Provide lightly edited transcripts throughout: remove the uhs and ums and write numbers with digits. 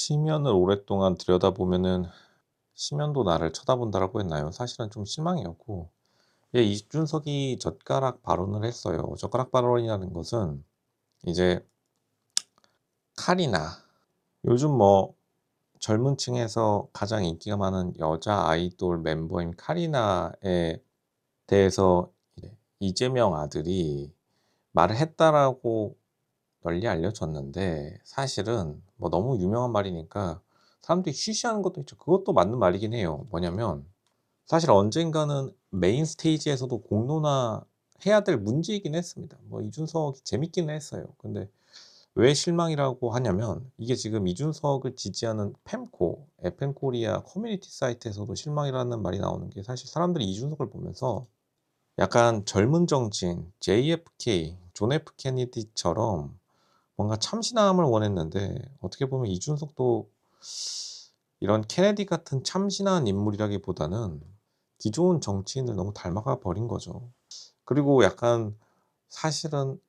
시면을 오랫동안 들여다보면은 '시면도 나를 쳐다본다.'라고 했나요? 사실은 좀 실망이었고, 예, 이준석이 젓가락 발언을 했어요. 젓가락 발언이라는 것은 이제 카리나, 요즘 뭐 젊은 층에서 가장 인기가 많은 여자 아이돌 멤버인 카리나에 대해서 이제 이재명 아들이 말을 했다라고 널리 알려졌는데, 사실은 뭐 너무 유명한 말이니까 사람들이 쉬쉬하는 것도 있죠. 그것도 맞는 말이긴 해요. 뭐냐면 사실 언젠가는 메인 스테이지에서도 공론화해야 될 문제이긴 했습니다. 뭐 이준석이 재밌기는 했어요. 근데 왜 실망이라고 하냐면, 이게 지금 이준석을 지지하는 펜코, 에펜코리아 커뮤니티 사이트에서도 실망이라는 말이 나오는 게, 사실 사람들이 이준석을 보면서 약간 젊은 정치인 JFK, 존 F 케네디처럼 뭔가 참신함을 원했는데, 어떻게 보면 이준석도 이런 케네디 같은 참신한 인물이라기보다는 기존 정치인을 너무 닮아가 버린 거죠. 그리고 약간 사실은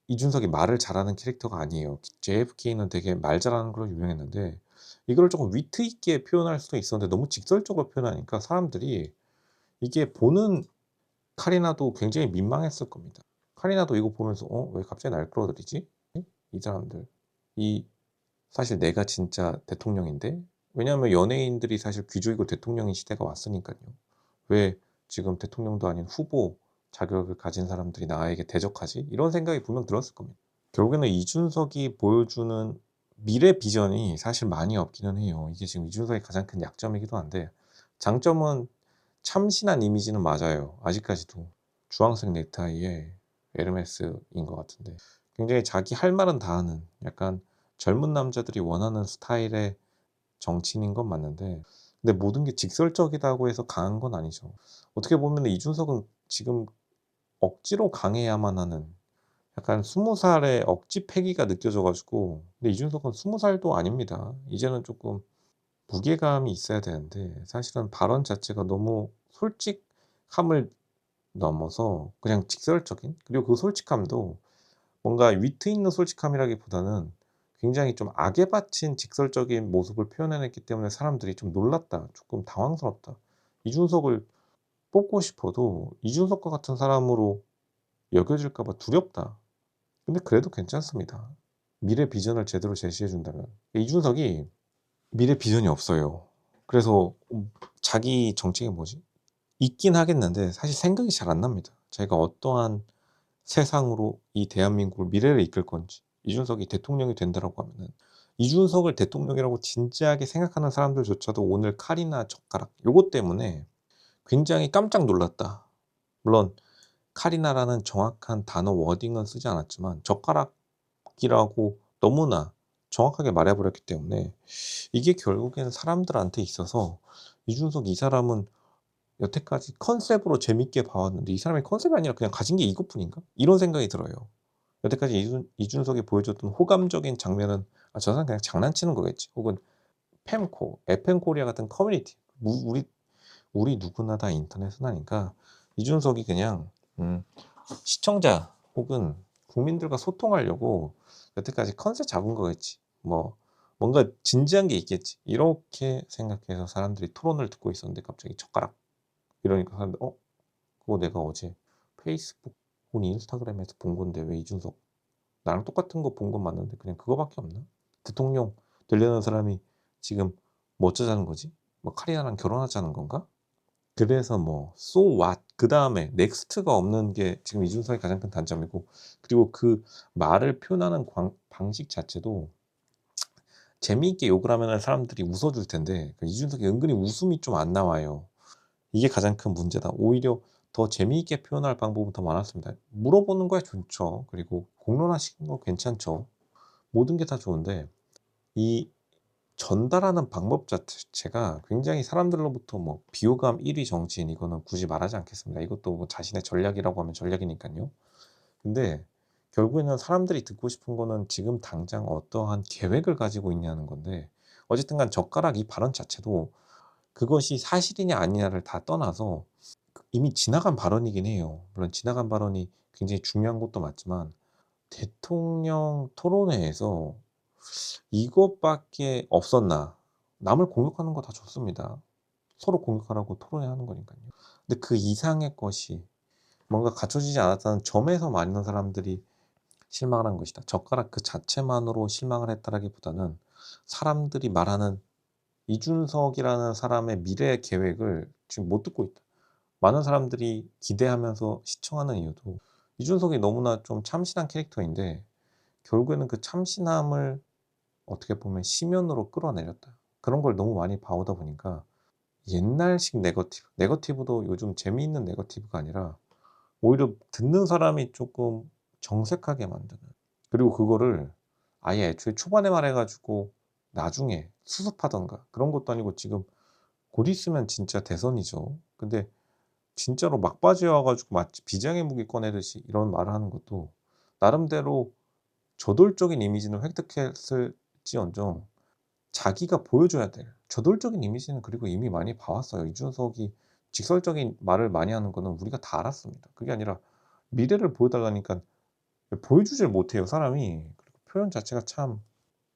이준석이 말을 잘하는 캐릭터가 아니에요. JFK는 되게 말 잘하는 걸로 유명했는데, 이거를 조금 위트 있게 표현할 수도 있었는데 너무 직설적으로 표현하니까 사람들이, 이게 보는 카리나도 굉장히 민망했을 겁니다. 카리나도 이거 보면서 '어 왜 갑자기 날 끌어들이지? 이 사람들. 이 사실 내가 진짜 대통령인데.' 왜냐하면 연예인들이 사실 귀족이고 대통령인 시대가 왔으니깐요. '왜 지금 대통령도 아닌 후보 자격을 가진 사람들이 나에게 대적하지?' 이런 생각이 분명 들었을 겁니다. 결국에는 이준석이 보여주는 미래 비전이 사실 많이 없기는 해요. 이게 지금 이준석의 가장 큰 약점이기도 한데, 장점은 참신한 이미지는 맞아요. 아직까지도 주황색 넥타이에 에르메스인 것 같은데, 굉장히 자기 할 말은 다 하는, 약간 젊은 남자들이 원하는 스타일의 정치인인 건 맞는데, 근데 모든 게 직설적이다고 해서 강한 건 아니죠. 어떻게 보면 이준석은 지금 억지로 강해야만 하는, 약간 20 살의 억지 패기가 느껴져 가지고. 근데 이준석은 20 살도 아닙니다. 이제는 쪼끔 무게감이 있어야 되는데, 사실은 발언 자체가 너무 솔직함을 넘어서 그냥 직설적인, 그리고 그 솔직함도 뭔가 위트 있는 솔직함이라기보다는 굉장히 좀 악에 받친 직설적인 모습을 표현해냈기 때문에 사람들이 좀 놀랐다, 쪼끔 당황스럽다. 이준석을 뽑고 싶어도 이준석과 같은 사람으로 여겨질까 봐 두렵다. 근데 그래도 괜찮습니다. 미래 비전을 제대로 제시해 준다면. 이준석이 미래 비전이 없어요. 그래서 자기 정책이 뭐지? 있긴 하겠는데 사실 생각이 잘 안 납니다. 자기가 어떠한 세상으로 이 대한민국을 미래를 이끌 건지. 이준석이 대통령이 된다라고 하면은, 이준석을 대통령이라고 진지하게 생각하는 사람들조차도 오늘 칼이나 젓가락 요것 때문에 굉장히 깜짝 놀랐다. 물론 칼이나라는 정확한 단어 워딩은 쓰지 않았지만 젓가락이라고 너무나 정확하게 말해 버렸기 때문에, 이게 결국에는 사람들한테 있어서 '이준석 이 사람은 여태까지 컨셉으로 재밌게 봐왔는데 이 사람의 컨셉이 아니라 그냥 가진 게 이것뿐인가?' 이런 생각이 들어요. 여태까지 이준석이 보여줬던 호감적인 장면은 '아 저 사람 그냥 장난치는 거겠지.' 혹은 펜코, 에펜코리아 같은 커뮤니티, 우리 누구나 다 인터넷은 하니까 이준석이 그냥 시청자 혹은 국민들과 소통하려고 여태까지 컨셉 잡은 거겠지. 뭐 뭔가 진지한 게 있겠지. 이렇게 생각해서 사람들이 토론을 듣고 있었는데 갑자기 젓가락 이러니까 사람들 '어 그거 내가 어제 페이스북 혹은 인스타그램에서 본 건데 왜 이준석 나랑 똑같은 거 본 건 맞는데 그냥 그거밖에 없나? 대통령 되려는 사람이 지금 뭐 어쩌자는 거지? 뭐 카리나랑 결혼하자는 건가?' 그래서 뭐 So what 그다음에 넥스트가 없는 게 지금 이준석의 가장 큰 단점이고, 그리고 그 말을 표현하는 방식 자체도 재미있게 욕을 하면은 사람들이 웃어 줄 텐데 그 이준석이 은근히 웃음이 좀 안 나와요. 이게 가장 큰 문제다. 오히려 더 재미있게 표현할 방법은 더 많았습니다. 물어보는 거야 좋죠. 그리고 공론화시키는 거 괜찮죠. 모든 게 다 좋은데, 이 전달하는 방법 자체가 굉장히 사람들로부터 뭐 비호감 1위 정치인, 이거는 굳이 말하지 않겠습니다. 이것도 뭐 자신의 전략이라고 하면 전략이니깐요. 근데 결국에는 사람들이 듣고 싶은 거는 지금 당장 어떠한 계획을 가지고 있냐는 건데, 어쨌든 간 젓가락 이 발언 자체도 그것이 사실이냐 아니냐를 다 떠나서 이미 지나간 발언이긴 해요. 물론 지나간 발언이 굉장히 중요한 것도 맞지만, 대통령 토론회에서 이것밖에 없었나. 남을 공격하는 거 다 좋습니다. 서로 공격하라고 토론해야 하는 거니깐요. 근데 그 이상의 것이 뭔가 갖춰지지 않았다는 점에서 많은 사람들이 실망을 한 것이다. 젓가락 그 자체만으로 실망을 했다라기보다는 사람들이 말하는 이준석이라는 사람의 미래 계획을 지금 못 듣고 있다. 많은 사람들이 기대하면서 시청하는 이유도 이준석이 너무나 좀 참신한 캐릭터인데 결국에는 그 참신함을 어떻게 보면 심연으로 끌어내렸다. 그런 걸 너무 많이 봐오다 보니까 옛날식 네거티브도 요즘 재미있는 네거티브가 아니라 오히려 듣는 사람이 조금 정색하게 만드는, 그리고 그거를 아예 애초에 초반에 말해 가지고 나중에 수습하던가 그런 것도 아니고 지금 곧 있으면 진짜 대선이죠. 근데 진짜로 막바지에 와 가지고 마치 비장의 무기 꺼내듯이 이런 말을 하는 것도 나름대로 저돌적인 이미지는 획득했을지언정 자기가 보여줘야 될 저돌적인 이미지는 그리고 이미 많이 봐 왔어요. 이준석이 직설적인 말을 많이 하는 거는 우리가 다 알았습니다. 그게 아니라 미래를 보여달라니까 보여주질 못해요, 사람이. 그리고 표현 자체가 참,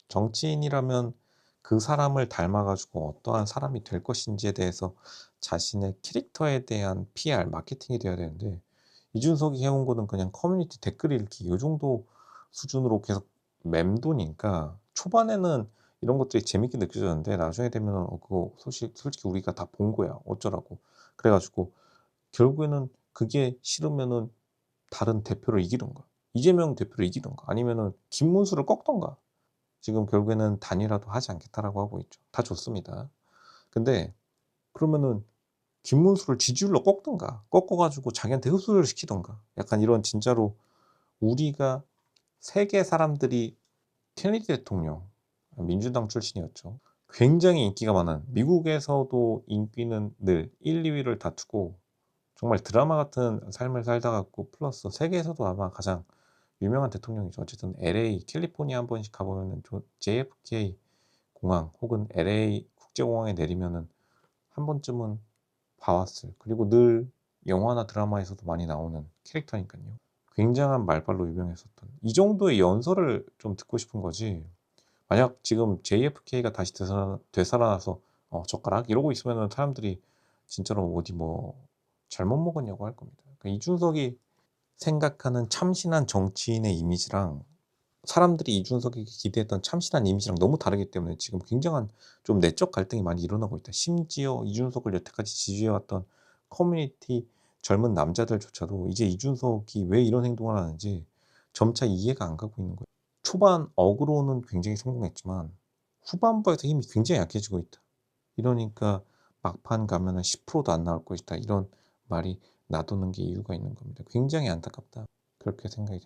정치인이라면 그 사람을 닮아 가지고 어떠한 사람이 될 것인지에 대해서 자신의 캐릭터에 대한 PR, 마케팅이 돼야 되는데 이준석이 해온 거는 그냥 커뮤니티 댓글 읽기 요 정도 수준으로 계속 맴도니까 초반에는 이런 것들이 재밌게 느껴졌는데 나중에 되면은 그거 솔직히 우리가 다 본 거야. 어쩌라고. 그래 가지고 결국에는 그게 싫으면은 다른 대표를 이기든가 이재명 대표를 이기든가 아니면은 김문수를 꺾든가 지금 결국에는 단일화도 하지 않겠다라고 하고 있죠. 다 좋습니다. 근데 그러면은 김문수를 지지율로 꺾든가 꺾어 가지고 자기한테 흡수를 시키든가 약간 이런 진짜로 우리가 세계 사람들이 케네디 대통령 민주당 출신이었죠. 굉장히 인기가 많은, 미국에서도 인기는 늘 1, 2 위를 다투고 정말 드라마 같은 삶을 살다 갔고 플러스 세계에서도 아마 가장 유명한 대통령이죠. 어쨌든 LA, 캘리포니아 한 번씩 가 보면은 JFK 공항 혹은 LA 국제공항에 내리면은 한 번쯤은 봐 왔을, 그리고 늘 영화나 드라마에서도 많이 나오는 캐릭터니깐요. 굉장한 말발로 유명했었던 이 정도의 연설을 좀 듣고 싶은 거지. 만약 지금 JFK가 다시 되살아나서 젓가락 이러고 있으면은 사람들이 진짜로 어디 뭐 잘못 먹었냐고 할 겁니다. 그러니까 이준석이 생각하는 참신한 정치인의 이미지랑 사람들이 이준석에게 기대했던 참신한 이미지랑 너무 다르기 때문에 지금 굉장한 좀 내적 갈등이 많이 일어나고 있다. 심지어 이준석을 여태까지 지지해왔던 커뮤니티 젊은 남자들조차도 이제 이준석이 왜 이런 행동을 하는지 점차 이해가 안 가고 있는 거예요. 초반 어그로는 굉장히 성공했지만 후반부에서 힘이 굉장히 약해지고 있다. 이러니까 막판 가면은 10%도 안 나올 것이다. 이런 말이 나도는 게 이유가 있는 겁니다. 굉장히 안타깝다. 그렇게 생각이